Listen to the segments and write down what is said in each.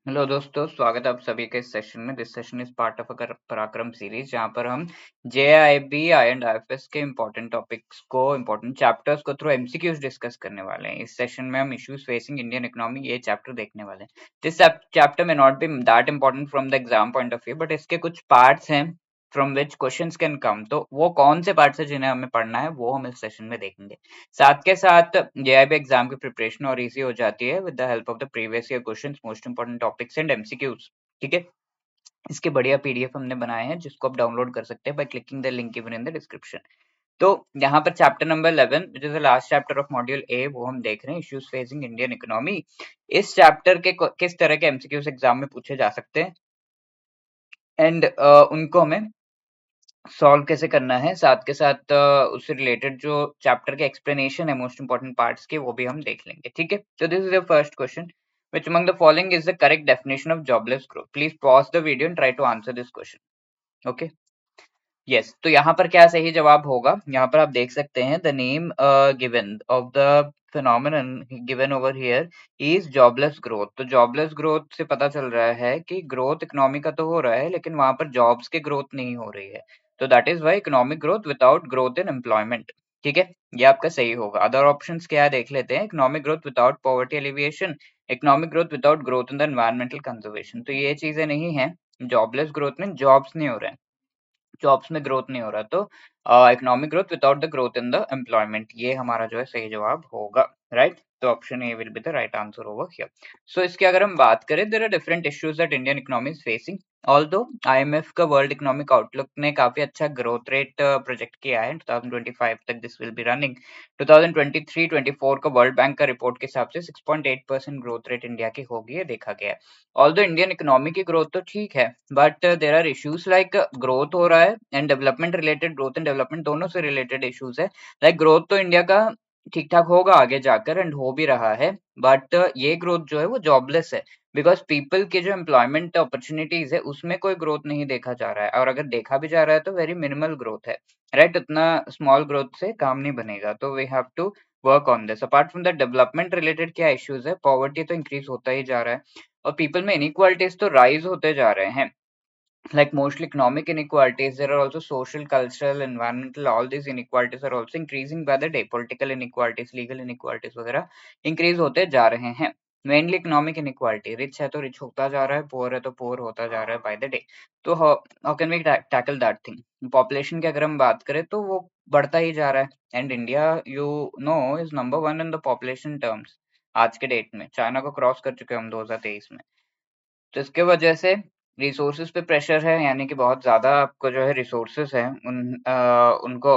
Hello दोस्तों, स्वागत है आप सभी के इस सेशन में। This session is part of a पराक्रम सीरीज, जहाँ पर हम जेआईबी आई एंड आईएफएस के इंपॉर्टेंट टॉपिक्स को, इंपॉर्टेंट चैप्टर्स को थ्रू एमसीक्यूज डिस्कस करने वाले हैं। इस सेशन में हम इश्यूज फेसिंग इंडियन इकोनॉमी ये चैप्टर देखने वाले हैं। दिस चैप्टर में not be that important from the exam point of view, but इसके कुछ पार्ट्स हैं from which questions can come. तो वो कौन से पार्ट्स है जिन्हें हमें पढ़ना है, वो हम इस सेशन में देखेंगे। साथ के साथ जेआईबी एग्जाम की प्रिपरेशन और इजी हो जाती है with the help of the previous year questions, most important topics and MCQs. ठीक है, इसके बढ़िया पीडीएफ हमने बनाए हैं जिसको आप डाउनलोड कर सकते हैं by clicking the link given in the description. तो यहाँ पर chapter number 11 which is the last chapter of module A, वो हम देख रहे हैं, इश्यूज फेसिंग इंडियन इकोनॉमी। इस चैप्टर के किस तरह के एमसीक्यूज एग्जाम में पूछे जा सकते हैं एंड उनको हमें सॉल्व कैसे करना है, साथ के साथ उससे रिलेटेड जो चैप्टर के एक्सप्लेनेशन है मोस्ट इंपोर्टेंट पार्ट्स के, वो भी हम देख लेंगे। ठीक है, तो this is the first question, which among the following is the correct definition of jobless growth? Please pause the video and try to answer this question. Okay, yes, तो यहाँ पर क्या सही जवाब होगा? यहाँ पर आप देख सकते हैं the name given of the phenomenon given over here is jobless growth। तो jobless growth से पता चल रहा है कि growth इकोनॉमी का तो हो रहा है, लेकिन वहां पर jobs की growth नहीं हो रही है। तो that is why economic growth without growth in employment। ठीक है, ये आपका सही होगा। अदर ऑप्शंस क्या है देख लेते हैं। Economic growth without poverty alleviation, economic growth without growth in the environmental conservation. तो ये चीजें नहीं है। जॉबलेस ग्रोथ में जॉब्स नहीं हो रहे हैं, जॉब्स में ग्रोथ नहीं हो रहा, तो economic growth without the growth in the employment, ये हमारा जो है सही जवाब होगा। राइट, तो option A will be the right answer over here. So इसकी अगर हम बात करें, there are different issues that Indian economy is facing. Although IMF का वर्ल्ड इकोनॉमिक आउटलुक ने काफी अच्छा ग्रोथ रेट प्रोजेक्ट किया है 2025 तक, दिस विल बी रनिंग। 2023-24 का वर्ल्ड बैंक का रिपोर्ट के हिसाब से 6.8% ग्रोथ रेट इंडिया की होगी, ये देखा गया है। ऑल्दो इंडियन इकोनॉमी की ग्रोथ तो ठीक है, but there are issues like growth हो रहा है and development related, growth and development दोनों से रिलेटेड इश्यूज है। लाइक ग्रोथ तो इंडिया का ठीक ठाक होगा आगे जाकर एंड हो भी रहा है, बट ये ग्रोथ जो है वो जॉबलेस है, बिकॉज पीपल के जो एम्प्लॉयमेंट अपॉर्चुनिटीज है उसमें कोई ग्रोथ नहीं देखा जा रहा है, और अगर देखा भी जा रहा है तो वेरी मिनिमल ग्रोथ है। राइट, उतना स्मॉल ग्रोथ से काम नहीं बनेगा, तो we have to work on this. Apart from the development related क्या इश्यूज है, पॉवर्टी तो इंक्रीज होता ही जा रहा है, और पीपल में इनइक्वालिटीज तो राइज होते जा रहे हैं। Like mostly economic inequalities, there are also social, cultural, environmental, all these inequalities are also increasing by the day। Political inequalities, legal inequalities वगैरह increase होते जा रहे हैं। Mainly economic inequality, rich है तो rich होता जा रहा है, poor है तो poor होता जा रहा है by the day। तो how can we tackle that thing? Population की अगर हम बात करें तो वो बढ़ता ही जा रहा है, and India you know is number 1 in the population terms आज के डेट में। चाइना को क्रॉस कर चुके हैं हम 2023 में। तो इसके वजह से रिसोर्सेज पे प्रेशर है, यानी कि बहुत ज़्यादा आपको जो है रिसोर्सेज हैं उनको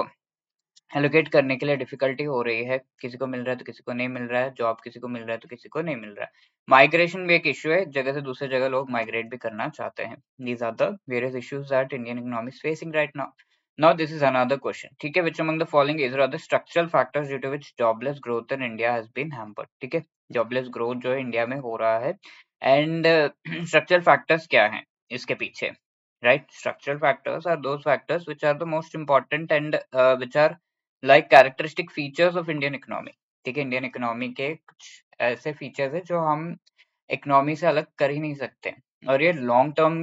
एलोकेट करने के लिए डिफिकल्टी हो रही है। किसी को मिल रहा है तो किसी को नहीं मिल रहा है, जॉब किसी को मिल रहा है तो किसी को नहीं मिल रहा है। माइग्रेशन भी एक इश्यू है, एक जगह से दूसरे जगह लोग माइग्रेट भी करना चाहते हैं। These are the various issues that Indian economy is facing right now. Now this is another question, ठीक है, which among the following is are the structural factors due to which jobless growth in India has been hampered. ठीक है, jobless growth जो है India में हो रहा है, एंड स्ट्रक्चरल फैक्टर्स क्या हैं इसके पीछे। Right, structural factors are those factors which are the most important and which are like characteristic features of Indian economy. ठीक है, इंडियन इकोनॉमी के कुछ ऐसे फीचर्स है जो हम इकोनॉमी से अलग कर ही नहीं सकते, और ये लॉन्ग टर्म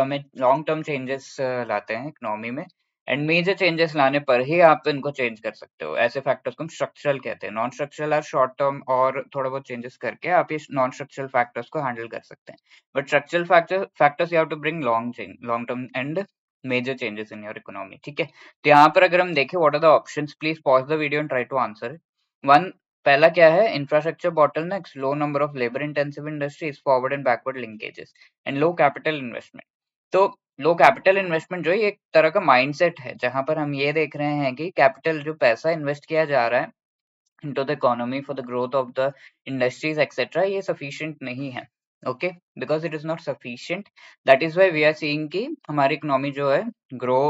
में लॉन्ग टर्म चेंजेस लाते हैं इकोनॉमी में, एंड मेजर चेंजेस लाने पर ही आप इनको चेंज कर सकते हो। ऐसे फैक्टर्स को हम स्ट्रक्चरल कहते हैं। Non structural are short term, और थोड़ा बहुत चेंजेस करके आप ये नॉन स्ट्रक्चरल फैक्टर्स को हैंडल कर सकते हैं, but structural factors you have to bring long term and major changes in your economy. ठीक है, तो यहाँ पर अगर हम देखें what are the options, please pause the video and try to answer. One, पहला क्या है, infrastructure bottlenecks, low number of labour intensive industries, forward and backward linkages, and low capital investment. तो लो कैपिटल इन्वेस्टमेंट जो है ये एक तरह का माइंडसेट है, जहां पर हम ये देख रहे हैं कि कैपिटल जो पैसा इन्वेस्ट किया जा रहा है into the economy for the growth of the industries etc, ये sufficient नहीं है। okay, because it is not sufficient, that is why we are seeing कि हमारी इकोनॉमी जो है ग्रो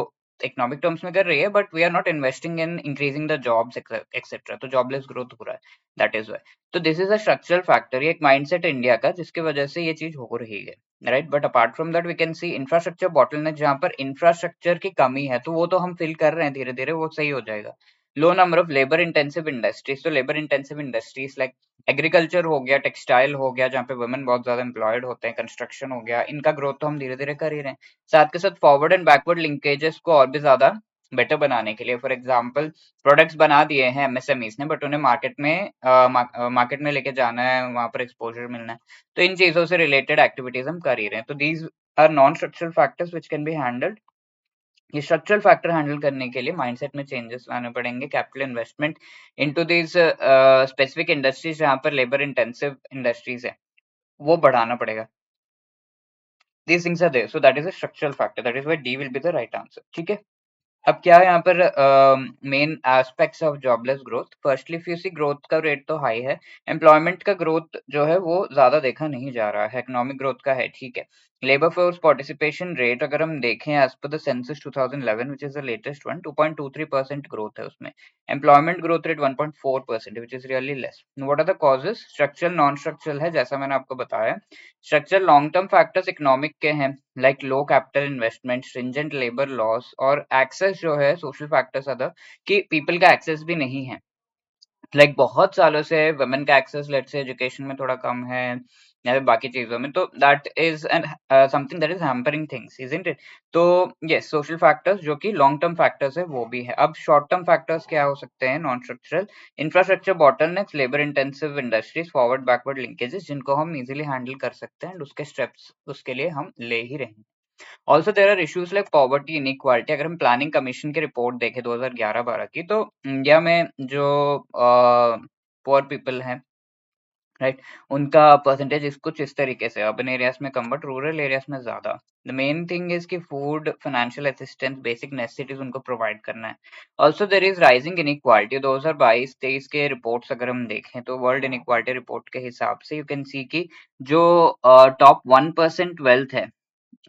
इकोनॉमिक टर्म्स में कर रही है, but we are not investing in increasing the jobs etcetera, तो जॉबलेस ग्रोथ हो रहा है, दैट इज वाई। तो this is a structural factor, ये एक माइंडसेट है इंडिया का जिसकी वजह से ये चीज हो रही है। Right, but apart from that we can see infrastructure bottleneck, जहां पर इंफ्रास्ट्रक्चर की कमी है, तो वो तो हम फिल कर रहे हैं धीरे धीरे, वो सही हो जाएगा। Low number of labour intensive industries, तो labour intensive industries like agriculture हो गया, टेक्सटाइल हो गया जहाँ पे वुमेन बहुत ज्यादा एम्प्लॉयड होते हैं, कंस्ट्रक्शन हो गया, इनका ग्रोथ तो हम धीरे धीरे कर ही रहे हैं। साथ के साथ फॉरवर्ड एंड बैकवर्ड लिंकेजेस को और भी ज्यादा बेटर बनाने के लिए, फॉर एग्जाम्पल प्रोडक्ट्स बना दिए हैं एमएसएमईज ने, बट उन्हें मार्केट में लेके जाना है, वहां पर एक्सपोजर मिलना है, तो इन चीजों से रिलेटेड एक्टिविटीज हम कर ही रहे हैं। तो these are non structural factors which can be handled. ये स्ट्रक्चरल फैक्टर हैंडल करने के लिए माइंडसेट में चेंजेस लाने पड़ेंगे, capital investment into this specific industries जहां पर लेबर इंटेंसिव इंडस्ट्रीज है वो बढ़ाना पड़ेगा। These things are there, so that is a structural factor, that is why D will be the right answer। ठीक है, अब क्या है यहाँ पर main aspects of jobless growth. Firstly if you see growth का रेट तो हाई है, एम्प्लॉयमेंट का ग्रोथ जो है वो ज्यादा देखा नहीं जा रहा है, इकोनॉमिक ग्रोथ का है ठीक है। लेबर फोर्स पार्टिसिपेशन रेट अगर हम देखें as per the census 2011 which is the latest one, 2.23% growth है उसमें। Employment growth rate 1.4% which is really less. What are the causes? Structural non structural है, जैसा मैंने आपको बताया। Structural long term factors economic के हैं, like low capital investment, stringent labour laws, और एक्सेस जो है सोशल फैक्टर्स अदर कि पीपल का एक्सेस भी नहीं है, लाइक बहुत सालों से वुमेन का एक्सेस लेट्स से एजुकेशन में थोड़ा कम है या फिर बाकी चीजों में, तो that is an something that is hampering things, isn't it? तो यस, सोशल फैक्टर्स जो कि लॉन्ग टर्म फैक्टर्स है वो भी है। अब शॉर्ट टर्म फैक्टर्स क्या हो सकते हैं? Non structural infrastructure bottlenecks, labour intensive industries, forward backward linkages, जिनको हम इजीली हैंडल कर सकते हैं, उसके स्टेप्स उसके लिए हम ले ही रहे हैं। Also there are issues like poverty, inequality. अगर हम प्लानिंग कमीशन की रिपोर्ट देखें 2011-12 की, तो इंडिया में जो पुअर पीपल हैं, राइट, उनका परसेंटेज कुछ इस तरीके से, अर्बन एरियाज में कम बट रूरल एरियाज में ज्यादा। द मेन थिंग इज कि food, financial assistance, basic necessities उनको प्रोवाइड करना है। Also there is rising inequality. 2022-23 के रिपोर्ट्स अगर हम देखें तो वर्ल्ड इनइक्वालिटी रिपोर्ट के हिसाब से यू कैन सी कि जो टॉप 1% वेल्थ है,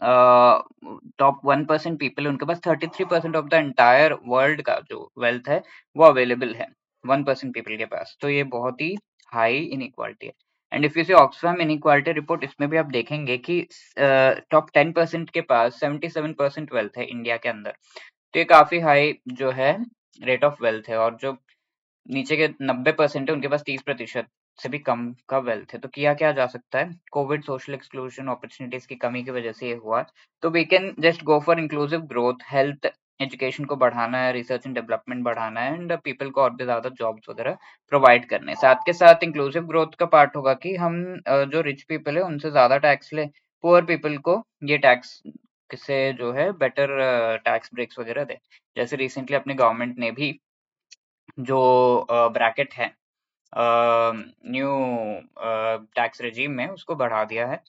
टॉप 1% पीपल है, उनके पास 33% ऑफ द एंटायर वर्ल्ड का जो वेल्थ है वो अवेलेबल है 1% पीपल के पास। तो ये बहुत ही हाई इनइक्वालिटी है। And if you see Oxfam inequality report, इसमें भी आप देखेंगे कि टॉप 10% के पास 77% वेल्थ है इंडिया के अंदर। तो ये काफी हाई जो है रेट ऑफ वेल्थ है, और जो नीचे के 90% है उनके पास 30% से भी कम का वेल्थ है। तो किया क्या जा सकता है? कोविड, सोशल एक्सक्लूजन, अपॉर्चुनिटीज की कमी की वजह से ये हुआ। तो we can just go for inclusive growth, health, education को बढ़ाना है, रिसर्च एंड डेवलपमेंट बढ़ाना है, एंड पीपल को और भी ज्यादा जॉब्स वगैरह प्रोवाइड करने। साथ के साथ इंक्लूसिव ग्रोथ का पार्ट होगा कि हम जो रिच पीपल है उनसे ज्यादा टैक्स ले, पुअर पीपल को ये टैक्स से जो है बेटर टैक्स ब्रेक्स वगैरह दे। जैसे रिसेंटली अपने गवर्नमेंट ने भी जो ब्रैकेट है न्यू टैक्स रेजीम में, उसको बढ़ा दिया है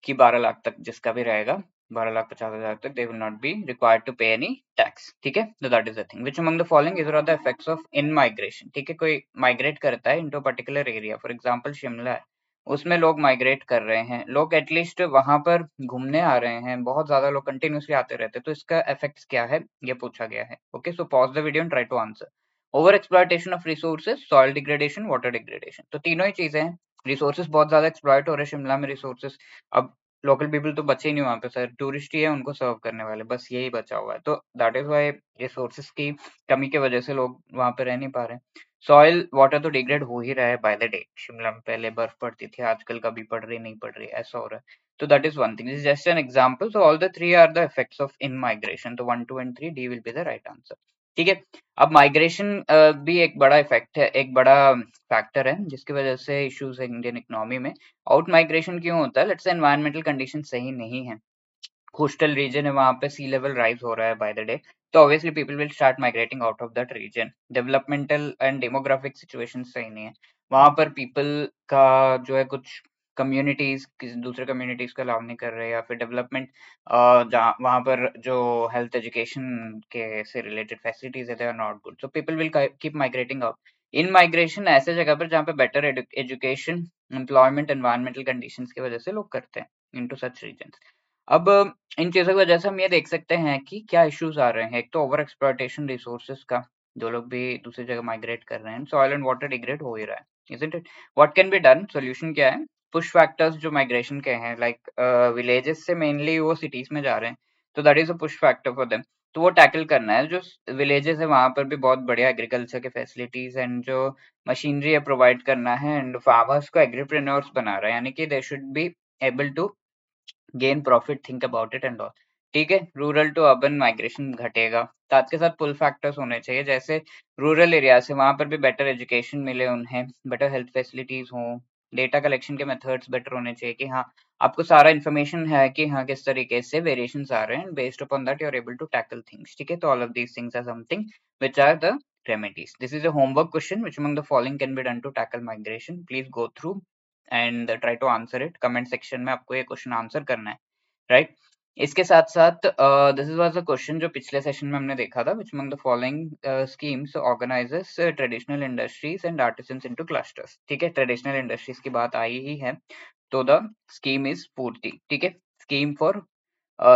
कि 12 लाख तक जिसका भी रहेगा, 12,50,000 तक, they will not be required to pay any tax. ठीक है, तो that is the thing. Which among the following is are the effects of in migration? ठीक है, कोई माइग्रेट करता है into particular area, for example Shimla है, उसमें लोग माइग्रेट कर रहे हैं, लोग एटलीस्ट वहां पर घूमने आ रहे हैं, बहुत ज्यादा लोग कंटिन्यूसली आते रहते हैं, तो इसका इफेक्ट्स क्या है ये पूछा गया है। Okay, so pause the video and try to answer. Over exploitation of resources, soil degradation, water degradation, तो तीनों ही चीजें हैं। रिसोर्सेज बहुत ज्यादा एक्सप्लॉयट हो रहे हैं शिमला में, रिसोर्सेज अब लोकल पीपल तो बचे ही नहीं वहां पे सर, टूरिस्ट ही है उनको सर्व करने वाले, बस यही बचा हुआ है। तो दैट इज वाई रिसोर्सेज की कमी की वजह से लोग वहां पे रह नहीं पा रहे हैं। सॉइल वाटर तो डिग्रेड हो ही रहा है बाय द डे। शिमला में पहले बर्फ पड़ती थी, आजकल कभी पड़ रही नहीं पड़ रही, ऐसा हो रहा है। तो that is one thing, this is just an example. So all the three are the effects of in migration, तो 1, 2 and 3, D will be the right answer. ठीक है, अब माइग्रेशन भी एक बड़ा इफेक्ट है, एक बड़ा फैक्टर है जिसकी वजह से इश्यूज है इंडियन इकोनॉमी में। आउट माइग्रेशन क्यों होता है? लेट्स से एनवायरमेंटल कंडीशन सही नहीं है, कोस्टल रीजन है, वहां पे सी लेवल राइज हो रहा है बाय द डे, तो obviously people will start migrating out of that region. Developmental and demographic situation सही नहीं है, वहां पर पीपल का जो है कुछ कम्युनिटीज किसी दूसरे कम्युनिटीज का अलाउ नहीं कर रहे, या फिर डेवलपमेंट जहाँ वहां पर जो हेल्थ एजुकेशन के से रिलेटेड फैसिलिटीज है, they are not good, so people will keep migrating out. In migration ऐसे जगह पर जहाँ पे better education, employment, environmental conditions की वजह से लोग करते हैं इनटू सच रीजन। अब इन चीज़ों की वजह से हम ये देख सकते हैं कि क्या इश्यूज आ रहे हैं। एक तो ओवर एक्सप्लॉयटेशन रिसोर्सेज का, जो लोग भी दूसरी जगह माइग्रेट कर रहे हैं, सॉइल एंड वाटर डिग्रेड हो ही रहा है, isn't it? What can be done? Solution क्या है? पुश फैक्टर्स जो माइग्रेशन के हैं, लाइक विलेजेस से मेनली वो सिटीज में जा रहे हैं, तो that is a push factor for them. तो वो टैकल करना है। जो विलेजेस है वहां पर भी बहुत बढ़िया एग्रीकल्चर के फैसिलिटीज एंड जो मशीनरी है प्रोवाइड करना है, एंड फार्मर्स को एग्रीप्रेन्योर्स बना रहा है, यानी कि they should be able to gain profit, think about it and all. ठीक है, रूरल टू अर्बन माइग्रेशन घटेगा। साथ के साथ पुल फैक्टर्स होने चाहिए, जैसे रूरल एरिया से वहां पर भी बेटर एजुकेशन मिले उन्हें, बेटर हेल्थ फैसिलिटीज हो, डेटा कलेक्शन के मेथड्स बेटर होने चाहिए कि हाँ आपको सारा इन्फॉर्मेशन है कि हाँ किस तरीके से वेरिएशंस आ रहे हैं, based upon that you are able to tackle things. ठीक है, तो all of these things are something which are the remedies. This is a homework question. Which among the following can be done to tackle migration? Please go through and try to answer it. Comment section में आपको ये question answer करना है, right. इसके साथ साथ this is was a question जो पिछले सेशन में हमने देखा था, which among the following schemes organizes traditional industries and artisans into clusters। ठीक है, ट्रेडिशनल इंडस्ट्रीज की बात आई ही है, तो द स्कीम इज पूर्ति। ठीक है, scheme for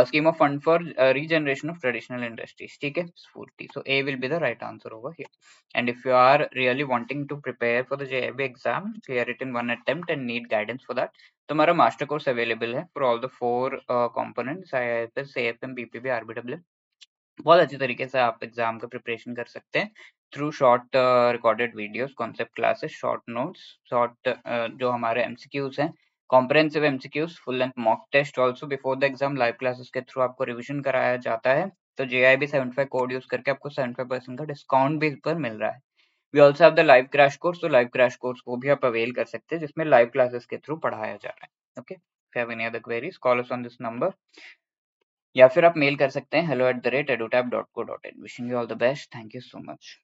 scheme of fund for regeneration of traditional industries। ठीक है, स्फूर्ति। So A will be the right answer over here. And if you are really wanting to prepare for the JIB exam, clear it in one attempt and need guidance for that, तो हमारा master course available है for all the 4 components, IIFS, AFM, BPB, RBW। बहुत अच्छी तरीके से आप exam का preparation कर सकते हैं through short recorded videos, concept classes, short notes, short जो हमारे एमसीक्यूज हैं, comprehensive MCQs, full length mock test, also before the exam live classes के थ्रू आपको रिविजन कराया जाता है। तो JIB 75 कोड यूज करके आपको 75% का डिस्काउंट भी इस पर मिल रहा है। We also have the live crash course, तो लाइव क्रैश कोर्स को भी आप अवेल कर सकते हैं, जिसमें लाइव क्लासेस के थ्रू पढ़ाया जा रहा है। Okay, if you have any other queries, call us on this number, या फिर आप मेल कर सकते हैं hello@edutab.co.in। Wishing you all the best, thank you so much.